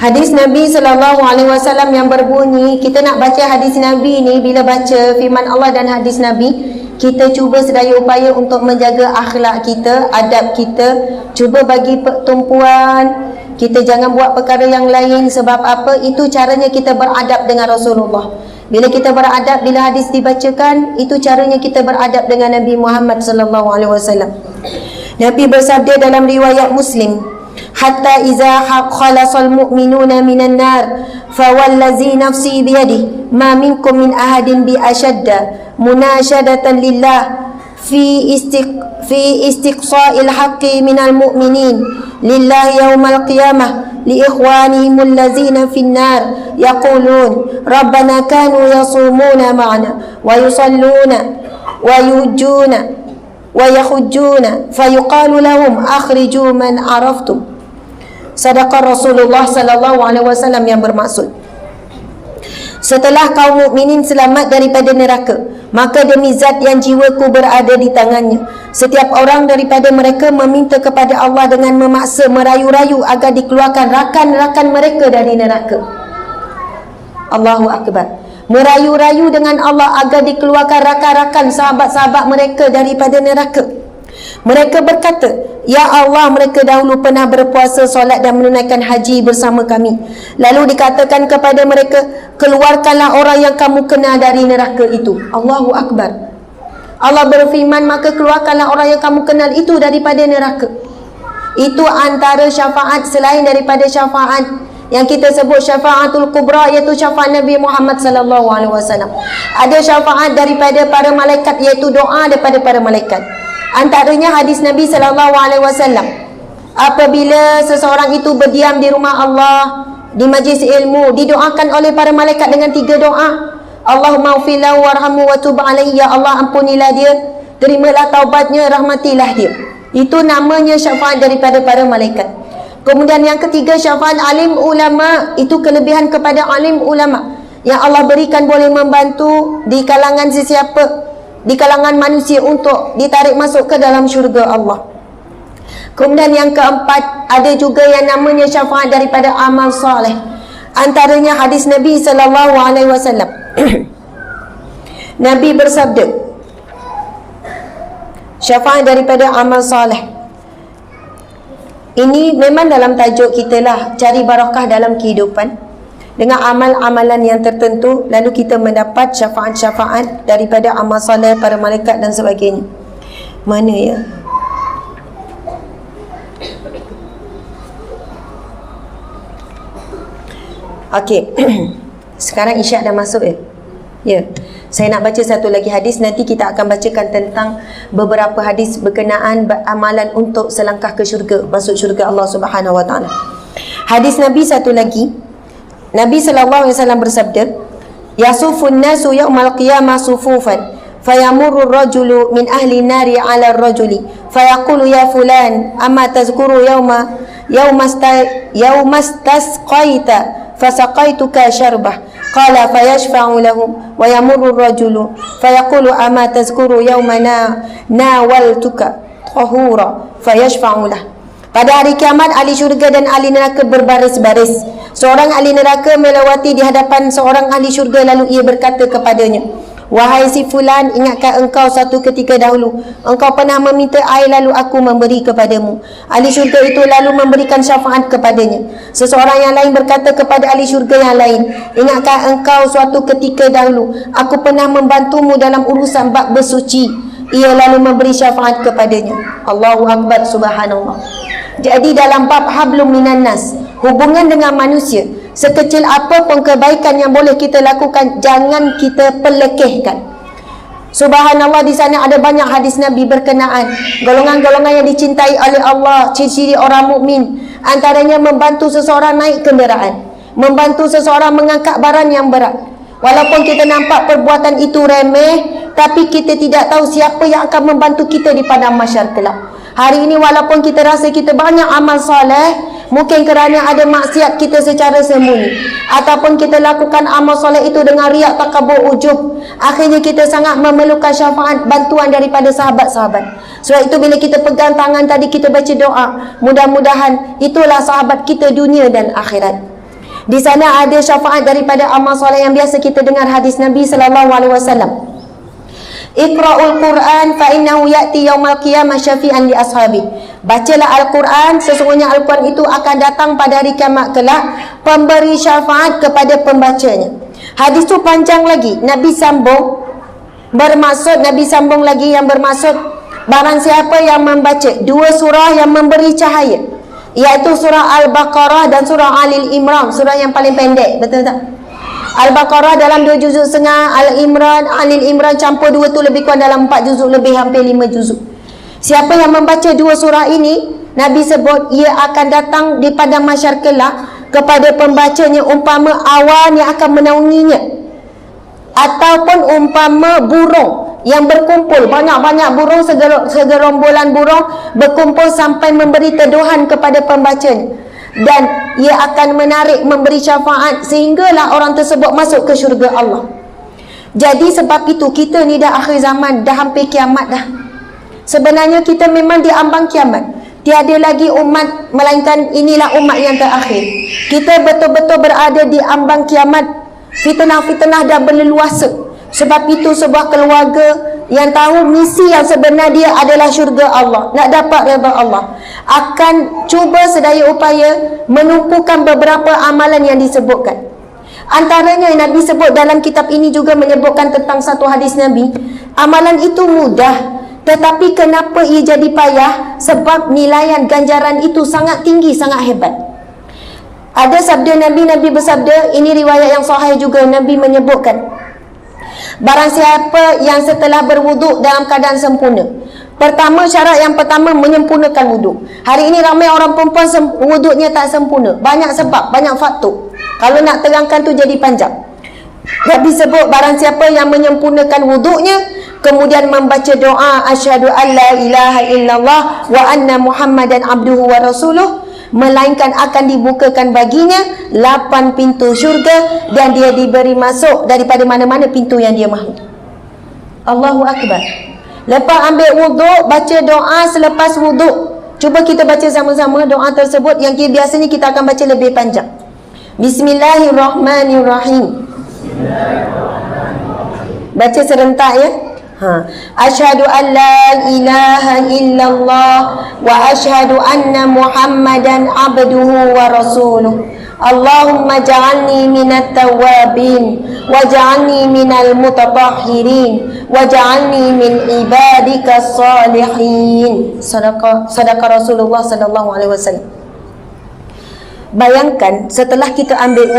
Speaker 1: Hadis Nabi SAW yang berbunyi, kita nak baca hadis Nabi ni, bila baca firman Allah dan hadis Nabi, kita cuba sedaya upaya untuk menjaga akhlak kita, adab kita, cuba bagi pertumpuan, kita jangan buat perkara yang lain. Sebab apa? Itu caranya kita beradab dengan Rasulullah. Bila kita beradab, bila hadis dibacakan, itu caranya kita beradab dengan Nabi Muhammad SAW. Nabi bersabda dalam riwayat Muslim, hatta iza khalasal mu'minuna minan nar fawallazi nafsi biyadihi ma minkum min ahadin bi ashadda munashadatan lillah fi istiqsa'il haqqi minal mu'minin lillahi yawmal qiyamah لإخوانهم الذين في النار يقولون ربنا كانوا يصومون معنا ويصلون ويهجون ويحجون فيقال لهم أخرجوا من عرفتم. Sadaqah Rasulullah sallallahu alaihi wasallam, yang bermaksud, setelah kaum mukminin selamat daripada neraka, maka demi zat yang jiwaku berada di tangannya, setiap orang daripada mereka meminta kepada Allah dengan memaksa, merayu-rayu agar dikeluarkan rakan-rakan mereka dari neraka. Allahu Akbar. Merayu-rayu dengan Allah agar dikeluarkan rakan-rakan sahabat-sahabat mereka daripada neraka. Mereka berkata, ya Allah, mereka dahulu pernah berpuasa, solat dan menunaikan haji bersama kami. Lalu dikatakan kepada mereka, keluarkanlah orang yang kamu kenal dari neraka itu. Allahu Akbar. Allah berfirman, maka keluarkanlah orang yang kamu kenal itu daripada neraka. Itu antara syafaat selain daripada syafaat yang kita sebut syafaatul kubra, iaitu syafaat Nabi Muhammad sallallahu alaihi wasallam. Ada syafaat daripada para malaikat, iaitu doa daripada para malaikat. Antaranya hadis Nabi sallallahu alaihi wasallam, apabila seseorang itu berdiam di rumah Allah, di majlis ilmu, didoakan oleh para malaikat dengan 3 doa. Allahumma ighfir lahu warhamhu wa tub alaihi, ya Allah, ampunilah dia, terimalah taubatnya, rahmatilah dia. Itu namanya syafaat daripada para malaikat. Kemudian yang ketiga, syafaat alim ulama. Itu kelebihan kepada alim ulama yang Allah berikan, boleh membantu di kalangan sesiapa, di kalangan manusia, untuk ditarik masuk ke dalam syurga Allah. Kemudian yang keempat, ada juga yang namanya syafaat daripada amal soleh. Antaranya hadis Nabi sallallahu alaihi wasallam. Nabi bersabda, syafaat daripada amal soleh. Ini memang dalam tajuk kita lah, cari barakah dalam kehidupan dengan amal-amalan yang tertentu, lalu kita mendapat syafaat-syafaat daripada amal soleh, para malaikat dan sebagainya. Mana ya? Okey. Sekarang isyak dah masuk ya? Ya. Saya nak baca satu lagi hadis, nanti kita akan bacakan tentang beberapa hadis berkenaan amalan untuk selangkah ke syurga, masuk syurga Allah Subhanahu wa taala. Hadis Nabi satu lagi. Nabi SAW bersabda, yasufun nasu yawmal qiyamah sufufan, fayamurru rajulu min ahli nari ala rajuli, fayaqulu ya fulan, amma tazkuru yawmastasqaita, fasaqaituka syarbah, qala fayashfa'u lahum, wa yamurru rajulu, fayaqulu amma tazkuru yawmana nawaltuka tahura, fayashfa'u lah. Pada hari kiamat, ahli syurga dan ahli neraka berbaris-baris. Seorang ahli neraka melewati di hadapan seorang ahli syurga, lalu ia berkata kepadanya, wahai si fulan, ingatkah engkau satu ketika dahulu engkau pernah meminta air, lalu aku memberi kepadamu? Ahli syurga itu lalu memberikan syafaat kepadanya. Seseorang yang lain berkata kepada ahli syurga yang lain, ingatkah engkau suatu ketika dahulu aku pernah membantumu dalam urusan bab bersuci? Ia lalu memberi syafaat kepadanya. Allahu Akbar, subhanallah. Jadi dalam bab hablum minan nas, hubungan dengan manusia, sekecil apapun kebaikan yang boleh kita lakukan, jangan kita pelekehkan. Subhanallah, di sana ada banyak hadis Nabi berkenaan golongan-golongan yang dicintai oleh Allah, ciri-ciri orang mukmin. Antaranya membantu seseorang naik kenderaan, membantu seseorang mengangkat barang yang berat. Walaupun kita nampak perbuatan itu remeh, tapi kita tidak tahu siapa yang akan membantu kita di padang mahsyar kelak. Hari ini walaupun kita rasa kita banyak amal soleh, mungkin kerana ada maksiat kita secara sembunyi, ataupun kita lakukan amal soleh itu dengan riak, takabur, ujub, akhirnya kita sangat memerlukan syafaat, bantuan daripada sahabat-sahabat. Sebab itu bila kita pegang tangan tadi, kita baca doa, mudah-mudahan itulah sahabat kita dunia dan akhirat. Di sana ada syafaat daripada amal soleh yang biasa kita dengar hadis Nabi sallallahu alaihi wasallam. Iqra'ul Quran fa innahu ya'ti yaumal qiyamah syafi'an li ashabi. Bacalah Al-Quran, sesungguhnya Al-Quran itu akan datang pada hari kiamat kelak pemberi syafaat kepada pembacanya. Hadis tu panjang lagi. Nabi sambung lagi yang bermaksud barang siapa yang membaca 2 surah yang memberi cahaya, iaitu surah Al-Baqarah dan surah Al-Imran, surah yang paling pendek, betul tak? Al-Baqarah dalam 2 juzuk setengah, Al-Imran campur 2 tu lebih kurang dalam 4 juzuk lebih, hampir 5 juzuk. Siapa yang membaca 2 surah ini, Nabi sebut ia akan datang di padang mahsyar kelak kepada pembacanya umpama awan yang akan menaunginya, ataupun umpama burung yang berkumpul, banyak-banyak burung, segerombolan burung berkumpul sampai memberi teduhan kepada pembacanya, dan ia akan menarik memberi syafaat sehinggalah orang tersebut masuk ke syurga Allah. Jadi sebab itu kita ni dah akhir zaman, dah hampir kiamat dah. Sebenarnya kita memang di ambang kiamat. Tiada lagi umat melainkan inilah umat yang terakhir. Kita betul-betul berada di ambang kiamat. Fitnah-fitnah dah berleluasa. Sebab itu sebuah keluarga yang tahu misi yang sebenar dia adalah syurga Allah, nak dapat redha Allah, akan cuba sedaya upaya menumpukan beberapa amalan yang disebutkan. Antaranya yang Nabi sebut dalam kitab ini juga menyebutkan tentang satu hadis Nabi. Amalan itu mudah, tetapi kenapa ia jadi payah? Sebab nilaian ganjaran itu sangat tinggi, sangat hebat. Ada sabda Nabi, Nabi bersabda, ini riwayat yang sahih juga, Nabi menyebutkan, barang siapa yang setelah berwuduk dalam keadaan sempurna. Pertama, syarat yang pertama menyempurnakan wuduk. Hari ini ramai orang perempuan wuduknya tak sempurna. Banyak sebab, banyak faktor. Kalau nak terangkan tu jadi panjang. Nabi sebut barang siapa yang menyempurnakan wuduknya, kemudian membaca doa asyhadu alla ilaha illallah wa anna muhammadan abduhu wa rasuluh, melainkan akan dibukakan baginya 8 pintu syurga dan dia diberi masuk daripada mana-mana pintu yang dia mahu. Allahu Akbar. Lepas ambil wuduk, baca doa selepas wuduk. Cuba kita baca sama-sama doa tersebut yang biasanya kita akan baca lebih panjang. Bismillahirrahmanirrahim. Baca serentak ya. Asyhadu an la ilaha illallah wa asyhadu anna muhammadan abduhu wa rasuluh. Allahumma ja'alni minat tawabin wa ja'alni minal mutatahhirin wa ja'alni min ibadika salihin. Sadaqa Rasulullah sallallahu alaihi wasallam. Bayangkan setelah kita ambil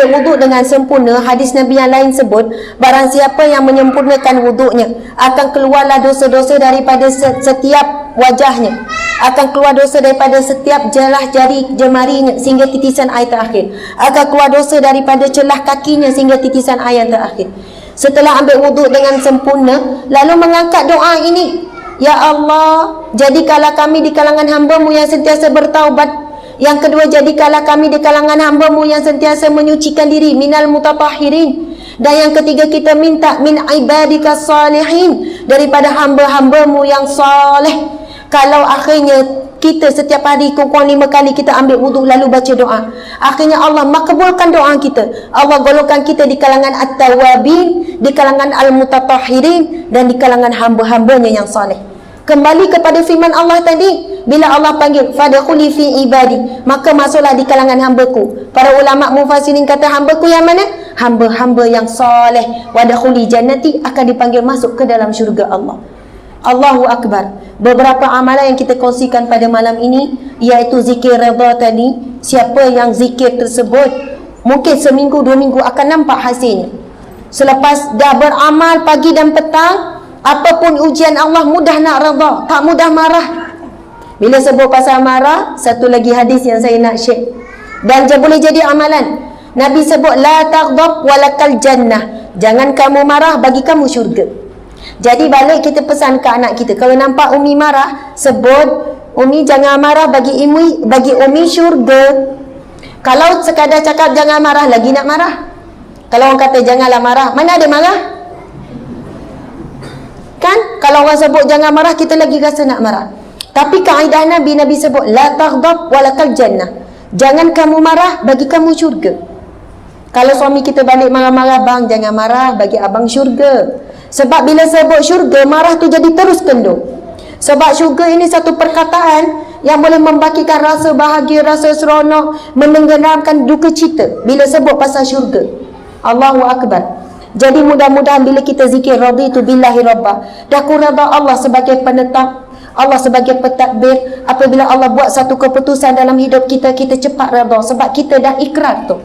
Speaker 1: wuduk dengan sempurna, hadis Nabi yang lain sebut, barang siapa yang menyempurnakan wuduknya, akan keluarlah dosa-dosa daripada setiap wajahnya, akan keluar dosa daripada setiap jelah jari jemarinya sehingga titisan air terakhir, akan keluar dosa daripada celah kakinya sehingga titisan air yang terakhir. Setelah ambil wuduk dengan sempurna, lalu mengangkat doa ini, ya Allah, jadikanlah kami di kalangan hamba-Mu yang sentiasa bertaubat. Yang kedua, jadikanlah kami di kalangan hamba-Mu yang sentiasa menyucikan diri, minal mutatahhirin. Dan yang ketiga, kita minta min ibadika salihin, daripada hamba-hamba-Mu yang saleh. Kalau akhirnya kita setiap hari kurang 5 kali kita ambil wuduk lalu baca doa, akhirnya Allah makbulkan doa kita. Allah golongkan kita di kalangan at-tawabin, di kalangan al-mutatahhirin, dan di kalangan hamba-hambanya yang saleh. Kembali kepada firman Allah tadi, bila Allah panggil fadkhuli fi ibadi, maka masuklah di kalangan hamba-Ku. Para ulama mufassirin kata hamba-Ku yang mana? Hamba-hamba yang soleh. Wadkhuli jannati, akan dipanggil masuk ke dalam syurga Allah. Allahu Akbar. Beberapa amalan yang kita kongsikan pada malam ini, iaitu zikir redha tadi. Siapa yang zikir tersebut, mungkin seminggu 2 minggu akan nampak hasilnya. Selepas dah beramal pagi dan petang, apapun ujian Allah, mudah nak redha, tak mudah marah. Bila sebut pasal marah, satu lagi hadis yang saya nak share, dan boleh jadi amalan. Nabi sebut la taghdab walakal jannah, jangan kamu marah, bagi kamu syurga. Jadi balik kita pesan ke anak kita, kalau nampak Umi marah, sebut, Umi jangan marah, bagi Umi syurga. Kalau sekadar cakap jangan marah, lagi nak marah. Kalau orang kata janganlah marah, mana ada marah? Kan? Kalau orang sebut jangan marah, kita lagi rasa nak marah. Tapi kaedah Nabi sebut la taghdab walakal jannah, jangan kamu marah, bagi kamu syurga. Kalau suami kita balik marah-marah, bang jangan marah, bagi abang syurga. Sebab bila sebut syurga, marah tu jadi terus kendur. Sebab syurga ini satu perkataan yang boleh membagikan rasa bahagia, rasa seronok, menenggelamkan duka cita bila sebut pasal syurga. Allahu Akbar. Jadi mudah-mudahan bila kita zikir raditu billahi rabbah, dah ku redha Allah sebagai penetap, Allah sebagai pentadbir. Apabila Allah buat satu keputusan dalam hidup kita, kita cepat redha sebab kita dah ikrar tu.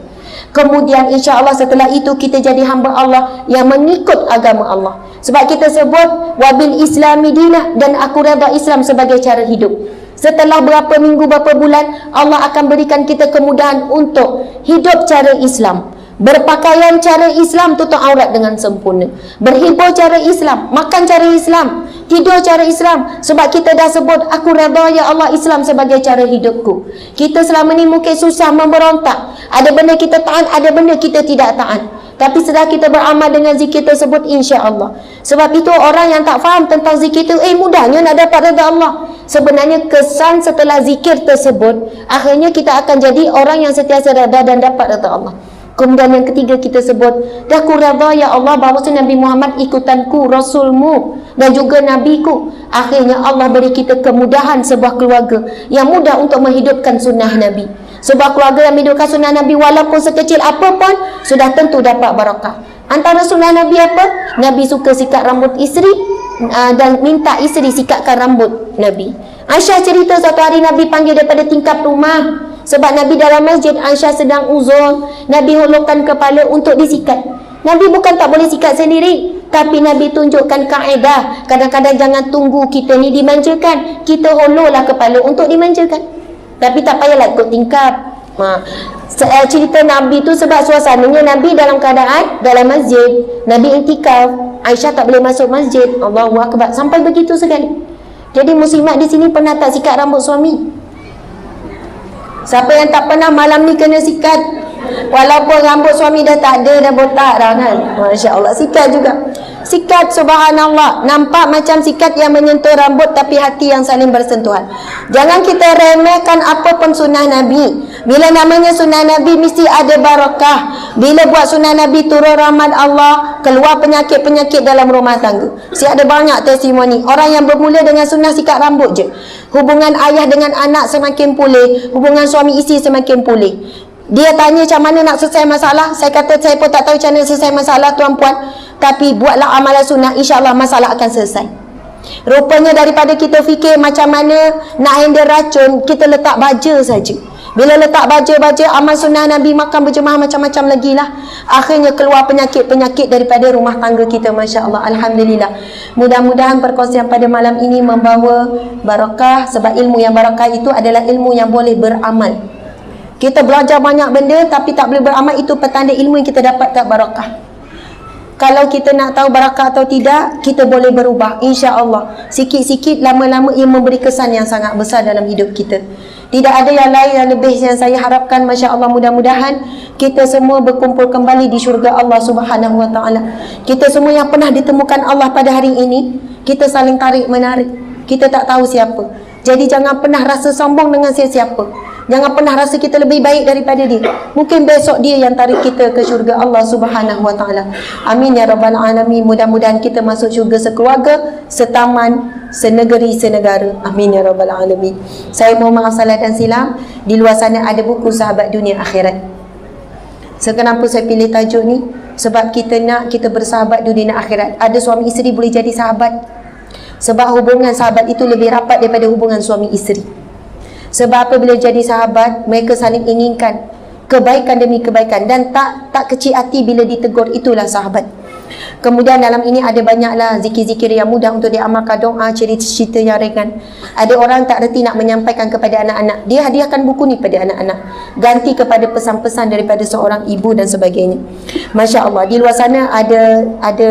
Speaker 1: Kemudian insya-Allah setelah itu kita jadi hamba Allah yang mengikut agama Allah. Sebab kita sebut wabil islami dinah, dan aku redha Islam sebagai cara hidup.
Speaker 2: Setelah berapa minggu, berapa bulan, Allah akan berikan kita kemudahan untuk hidup cara Islam, berpakaian cara Islam, tutup aurat dengan sempurna, berhibur cara Islam, makan cara Islam, tidur cara Islam. Sebab kita dah sebut, aku redha ya Allah Islam sebagai cara hidupku. Kita selama ni mungkin susah memberontak, ada benda kita taat, ada benda kita tidak taat. Tapi setelah kita beramal dengan zikir tersebut, insya-Allah. Sebab itu orang yang tak faham tentang zikir itu, mudahnya nak dapat redha Allah. Sebenarnya kesan setelah zikir tersebut, akhirnya kita akan jadi orang yang sentiasa redha dan dapat redha Allah. Kemudian yang ketiga kita sebut, dah ku redha ya Allah bahawa Nabi Muhammad ikutanku, Rasulmu dan juga Nabiku. Akhirnya Allah beri kita kemudahan sebuah keluarga yang mudah untuk menghidupkan sunnah Nabi. Sebuah keluarga yang menghidupkan sunnah Nabi walaupun sekecil apa pun, sudah tentu dapat barakah. Antara sunnah Nabi apa? Nabi suka sikat rambut isteri dan minta isteri sikatkan rambut Nabi. Aisyah cerita satu hari Nabi panggil daripada tingkap rumah. Sebab Nabi dalam masjid, Aisyah sedang uzur, Nabi hulurkan kepala untuk disikat. Nabi bukan tak boleh sikat sendiri, tapi Nabi tunjukkan kaedah. Kadang-kadang jangan tunggu kita ni dimanjakan, kita hulurlah kepala untuk dimanjakan. Tapi tak payahlah ikut tingkap. Cerita Nabi tu sebab suasananya Nabi dalam keadaan dalam masjid, Nabi iktikaf, Aisyah tak boleh masuk masjid. Allahu Akbar, sampai begitu sekali. Jadi muslimat di sini pernah tak sikat rambut suami? Siapa yang tak pernah malam ni kena sikat? Walaupun rambut suami dah tak ada, dah botak dah kan? Masya Allah, sikat juga. Sikat, subhanallah. Nampak macam sikat yang menyentuh rambut, tapi hati yang saling bersentuhan. Jangan kita remehkan apa pun sunnah Nabi. Bila namanya sunnah Nabi, mesti ada barakah. Bila buat sunnah Nabi, turun rahmat Allah, keluar penyakit-penyakit dalam rumah tangga. Ada banyak testimoni. Orang yang bermula dengan sunnah sikat rambut je, hubungan ayah dengan anak semakin pulih, hubungan suami isteri semakin pulih. Dia tanya macam mana nak selesai masalah. Saya kata saya pun tak tahu macam mana selesai masalah tuan-puan, tapi buatlah amalan sunnah, insya-Allah masalah akan selesai. Rupanya daripada kita fikir macam mana nak handle racun, kita letak baja saja. Bila letak baja amal sunnah Nabi, makan berjemaah macam-macam lagi lah. Akhirnya keluar penyakit-penyakit daripada rumah tangga kita, masya-Allah. Alhamdulillah. Mudah-mudahan perkongsian pada malam ini membawa barakah, sebab ilmu yang barakah itu adalah ilmu yang boleh beramal. Kita belajar banyak benda tapi tak boleh beramal, itu petanda ilmu yang kita dapat tak barakah. Kalau kita nak tahu barakah atau tidak, kita boleh berubah, insya-Allah. Sikit-sikit, lama-lama ia memberi kesan yang sangat besar dalam hidup kita. Tidak ada yang lain yang lebih yang saya harapkan, masya-Allah. Mudah-mudahan kita semua berkumpul kembali di syurga Allah Subhanahu Wa Taala. Kita semua yang pernah ditemukan Allah pada hari ini, kita saling tarik menarik. Kita tak tahu siapa. Jadi jangan pernah rasa sombong dengan siapa-siapa. Jangan pernah rasa kita lebih baik daripada dia. Mungkin besok dia yang tarik kita ke syurga Allah Subhanahu Wa Taala. Amin ya rabbal alamin. Mudah-mudahan kita masuk syurga sekeluarga, setaman, senegeri, senegara. Amin ya rabbal alamin. Saya mohon maaf salah dan silap. Di luar sana ada buku Sahabat Dunia Akhirat. Kenapa saya pilih tajuk ni? Sebab kita nak kita bersahabat dunia dan akhirat. Ada suami isteri boleh jadi sahabat. Sebab hubungan sahabat itu lebih rapat daripada hubungan suami isteri. Sebab apabila jadi sahabat, mereka saling inginkan kebaikan demi kebaikan dan tak kecil hati bila ditegur, itulah sahabat. Kemudian dalam ini ada banyaklah zikir-zikir yang mudah untuk diamalkan, doa, cerita-cerita yang ringan. Ada orang tak reti nak menyampaikan kepada anak-anak, dia hadiahkan buku ni pada anak-anak, ganti kepada pesan-pesan daripada seorang ibu dan sebagainya. Masya Allah. Di luar sana ada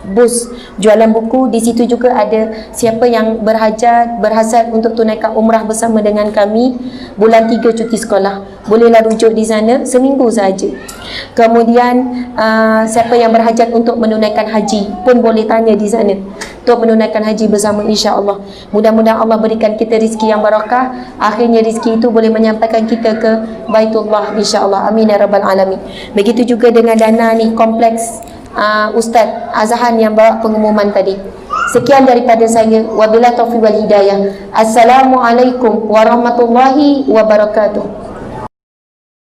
Speaker 2: bus jualan buku. Di situ juga ada siapa yang berhasrat untuk tunaikan umrah bersama dengan kami bulan 3 cuti sekolah, bolehlah rujuk di sana seminggu saja. Kemudian siapa yang berhajat untuk menunaikan haji pun boleh tanya di sana untuk menunaikan haji bersama, insya-Allah. Mudah-mudahan Allah berikan kita rezeki yang barakah. Akhirnya rezeki itu boleh menyampaikan kita ke Baitullah, insya-Allah. Amin ya rabbal alamin. Begitu juga dengan dana ni kompleks Ustaz Azhan yang bawa pengumuman tadi. Sekian daripada saya. Wabillahi taufiq wal hidayah. Assalamualaikum warahmatullahi wabarakatuh.